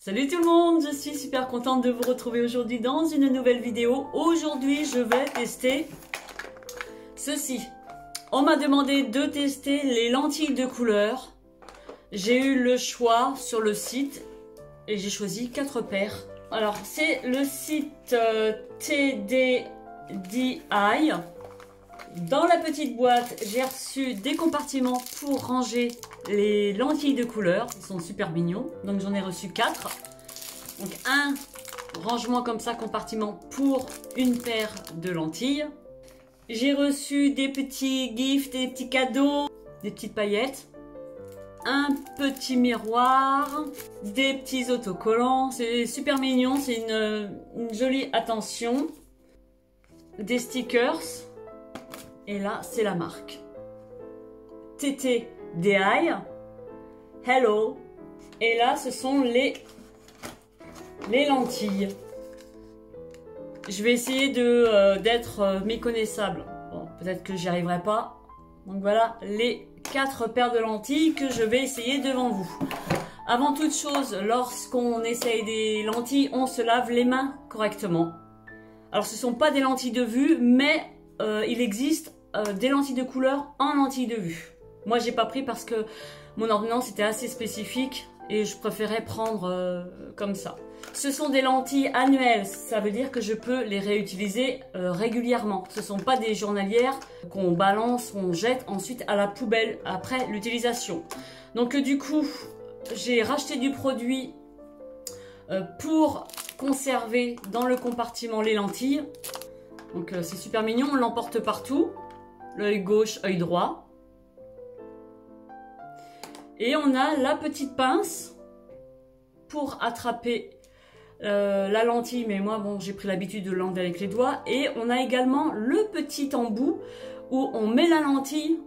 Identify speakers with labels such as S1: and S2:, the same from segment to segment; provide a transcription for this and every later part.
S1: Salut tout le monde, je suis super contente de vous retrouver aujourd'hui dans une nouvelle vidéo. Aujourd'hui, je vais tester ceci. On m'a demandé de tester les lentilles de couleur. J'ai eu le choix sur le site et j'ai choisi 4 paires. Alors, c'est le site TDDI. Dans la petite boîte, j'ai reçu des compartiments pour ranger les lentilles de couleur. Ils sont super mignons. Donc j'en ai reçu 4. Donc un rangement comme ça, compartiment pour une paire de lentilles. J'ai reçu des petits gifts, des petits cadeaux, des petites paillettes. Un petit miroir, des petits autocollants. C'est super mignon, c'est une jolie attention. Des stickers. Et là, c'est la marque. TTDI. Hello. Et là, ce sont les lentilles. Je vais essayer d'être méconnaissable. Bon, peut-être que j'y arriverai pas. Donc voilà, les 4 paires de lentilles que je vais essayer devant vous. Avant toute chose, lorsqu'on essaye des lentilles, on se lave les mains correctement. Alors, ce ne sont pas des lentilles de vue, mais il existe des lentilles de couleur en lentilles de vue. Moi, j'ai pas pris parce que mon ordonnance était assez spécifique et je préférais prendre comme ça. Ce sont des lentilles annuelles, ça veut dire que je peux les réutiliser régulièrement. Ce ne sont pas des journalières qu'on balance, on jette ensuite à la poubelle après l'utilisation. Donc du coup, j'ai racheté du produit pour conserver dans le compartiment les lentilles. Donc c'est super mignon, on l'emporte partout. L'œil gauche, œil droit. Et on a la petite pince pour attraper la lentille. Mais moi, bon, j'ai pris l'habitude de l'enlever avec les doigts. Et on a également le petit embout où on met la lentille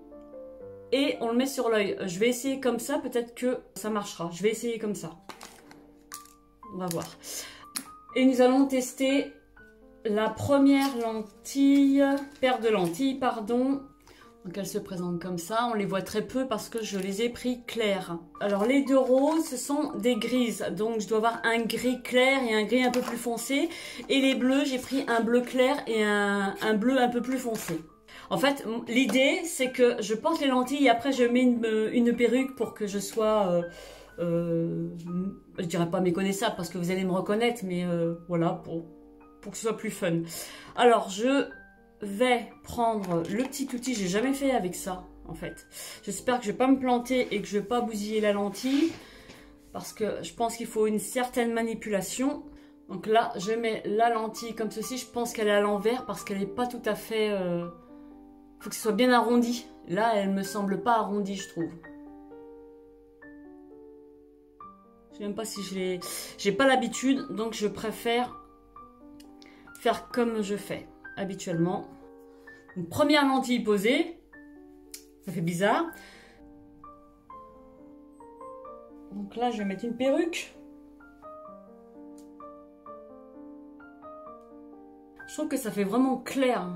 S1: et on le met sur l'œil. Je vais essayer comme ça, peut-être que ça marchera. Je vais essayer comme ça. On va voir. Et nous allons tester la première paire de lentilles, pardon. Donc elle se présente comme ça, on les voit très peu parce que je les ai pris clairs. Alors les 2 roses, ce sont des grises, donc je dois avoir un gris clair et un gris un peu plus foncé. Et les bleus, j'ai pris un bleu clair et un bleu un peu plus foncé. En fait, l'idée c'est que je porte les lentilles et après je mets une perruque pour que je sois... je dirais pas méconnaissable parce que vous allez me reconnaître, mais voilà, pour que ce soit plus fun. Alors, je vais prendre le petit outil. J'ai jamais fait avec ça, en fait. J'espère que je vais pas me planter et que je vais pas bousiller la lentille. Parce que je pense qu'il faut une certaine manipulation. Donc là, je mets la lentille comme ceci. Je pense qu'elle est à l'envers parce qu'elle n'est pas tout à fait... faut que ce soit bien arrondi. Là, elle me semble pas arrondie, je trouve. Je sais même pas si je l'ai... J'ai pas l'habitude, donc je préfère faire comme je fais habituellement. Une première lentille posée, ça fait bizarre. Donc là, je vais mettre une perruque. Je trouve que ça fait vraiment clair.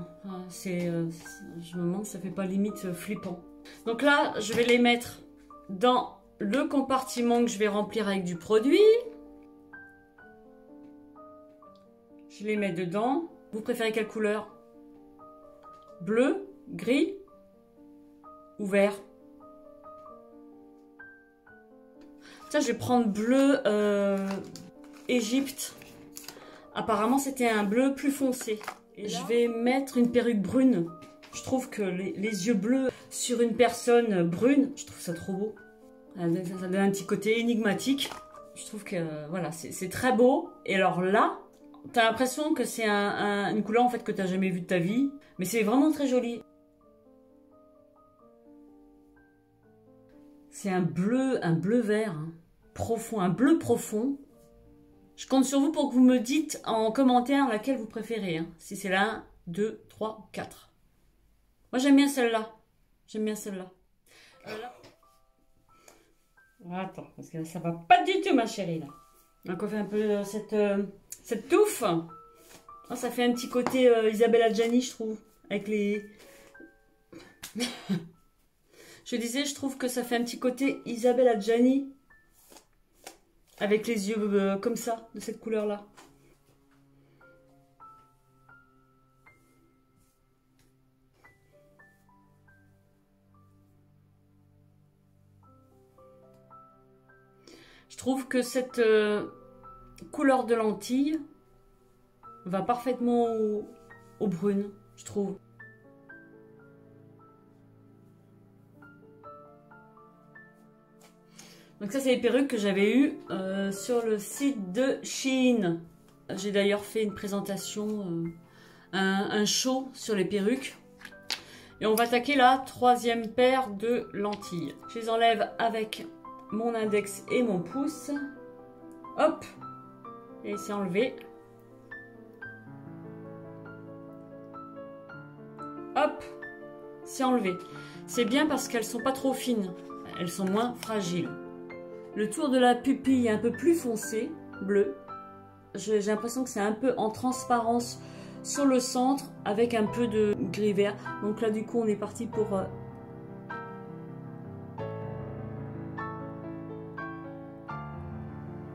S1: Je me demande si ça fait pas limite flippant. Donc là, je vais les mettre dans le compartiment que je vais remplir avec du produit. Je les mets dedans. Vous préférez quelle couleur? Bleu, gris ou vert? Tiens, je vais prendre bleu Égypte. Apparemment, c'était un bleu plus foncé. Et je vais mettre une perruque brune. Je trouve que les yeux bleus sur une personne brune, je trouve ça trop beau. Ça donne un petit côté énigmatique. Je trouve que voilà, c'est très beau. Et alors là, t'as l'impression que c'est une couleur en fait que t'as jamais vue de ta vie. Mais c'est vraiment très joli. C'est un bleu vert, hein, profond, un bleu profond. Je compte sur vous pour que vous me dites en commentaire laquelle vous préférez. Hein, si c'est la 1, 2, 3 ou 4. Moi j'aime bien celle-là. J'aime bien celle-là. Attends, parce que là, ça va pas du tout ma chérie là. Donc on fait un peu cette touffe. Oh, ça fait un petit côté Isabelle Adjani, je trouve. Avec les... Je disais, je trouve que ça fait un petit côté Isabelle Adjani. avec les yeux comme ça, de cette couleur-là. Je trouve que cette couleur de lentille va parfaitement au brune, je trouve. Donc ça, c'est les perruques que j'avais eues sur le site de Shein. J'ai d'ailleurs fait une présentation, un show sur les perruques. Et on va attaquer la troisième paire de lentilles. Je les enlève avec mon index et mon pouce. Hop! Et c'est enlevé. Hop! C'est enlevé. C'est bien parce qu'elles sont pas trop fines. Elles sont moins fragiles. Le tour de la pupille est un peu plus foncé, bleu. J'ai l'impression que c'est un peu en transparence sur le centre avec un peu de gris vert. Donc là du coup on est parti pour...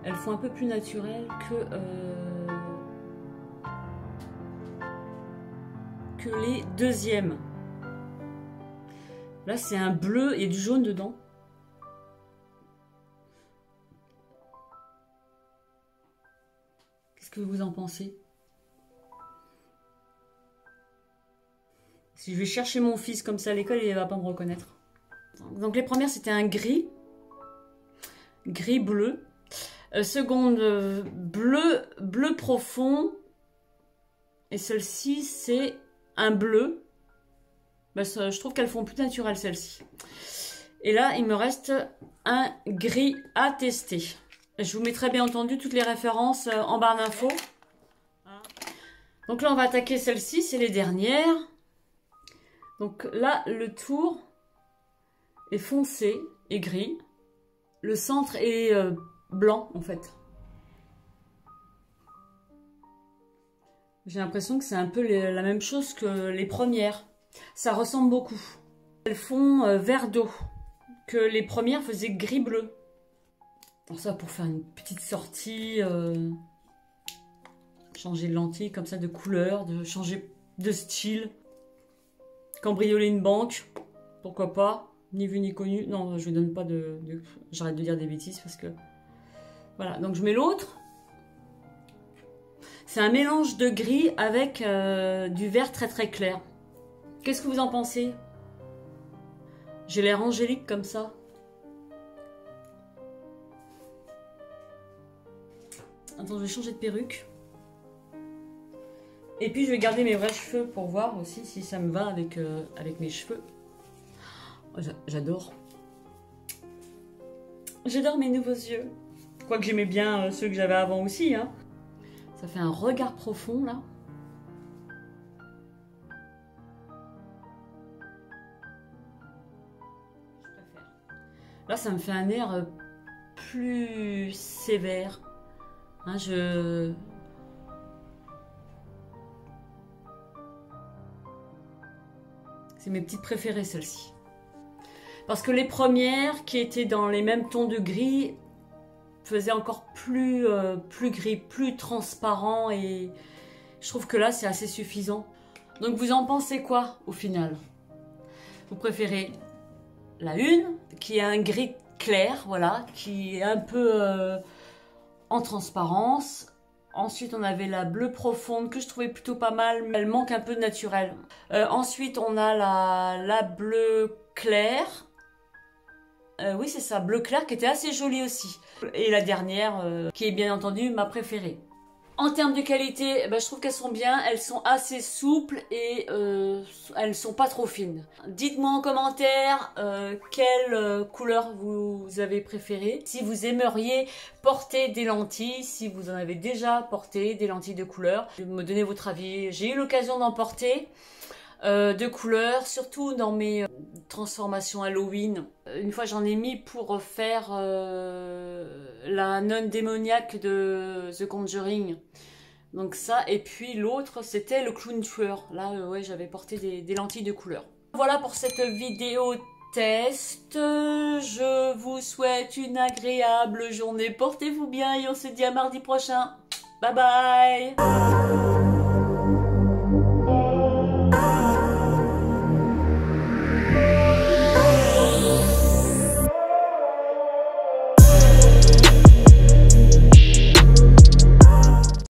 S1: Elles font un peu plus naturelles que les deuxièmes. Là c'est un bleu et du jaune dedans. Qu'est-ce que vous en pensez? Si je vais chercher mon fils comme ça à l'école, il ne va pas me reconnaître. Donc les premières, c'était un gris. Gris-bleu. Seconde, bleu profond. Et celle-ci, c'est un bleu. Ben, ça, je trouve qu'elles font plus naturelles, celles-ci. Et là, il me reste un gris à tester. Je vous mettrai bien entendu toutes les références en barre d'infos. Donc là, on va attaquer celle-ci, c'est les dernières. Donc là, le tour est foncé et gris. Le centre est blanc, en fait. J'ai l'impression que c'est un peu la même chose que les premières. Ça ressemble beaucoup. Elles font vert d'eau, que les premières faisaient gris-bleu. Alors ça, pour faire une petite sortie, changer de lentille comme ça, de couleur, de changer de style. Cambrioler une banque, pourquoi pas, ni vu ni connu. Non, je ne donne pas j'arrête de dire des bêtises parce que... Voilà, donc je mets l'autre. C'est un mélange de gris avec du vert très très clair. Qu'est-ce que vous en pensez? J'ai l'air angélique comme ça. Attends, je vais changer de perruque. Et puis je vais garder mes vrais cheveux pour voir aussi si ça me va avec mes cheveux. Oh, j'adore. J'adore mes nouveaux yeux. Quoique j'aimais bien ceux que j'avais avant aussi. Hein. Ça fait un regard profond là. Je préfère. Là ça me fait un air plus sévère. Hein, C'est mes petites préférées, celles-ci. Parce que les premières, qui étaient dans les mêmes tons de gris, faisaient encore plus gris, plus transparent. Et je trouve que là, c'est assez suffisant. Donc, vous en pensez quoi, au final? Vous préférez la une, qui est un gris clair, voilà, qui est un peu en transparence. Ensuite, on avait la bleue profonde que je trouvais plutôt pas mal, mais elle manque un peu de naturel. Ensuite, on a la bleue claire. Oui, c'est ça, bleu clair qui était assez jolie aussi. Et la dernière, qui est bien entendu ma préférée. En termes de qualité, je trouve qu'elles sont bien, elles sont assez souples et elles sont pas trop fines. Dites-moi en commentaire quelle couleur vous avez préférée. Si vous aimeriez porter des lentilles, si vous en avez déjà porté des lentilles de couleur, me donnez votre avis. J'ai eu l'occasion d'en porter de couleurs, surtout dans mes transformations Halloween. Une fois j'en ai mis pour faire la nonne démoniaque de The Conjuring. Donc ça, et puis l'autre c'était le clown tueur. Là ouais, j'avais porté des lentilles de couleur. Voilà pour cette vidéo test. Je vous souhaite une agréable journée. Portez-vous bien et on se dit à mardi prochain. Bye bye.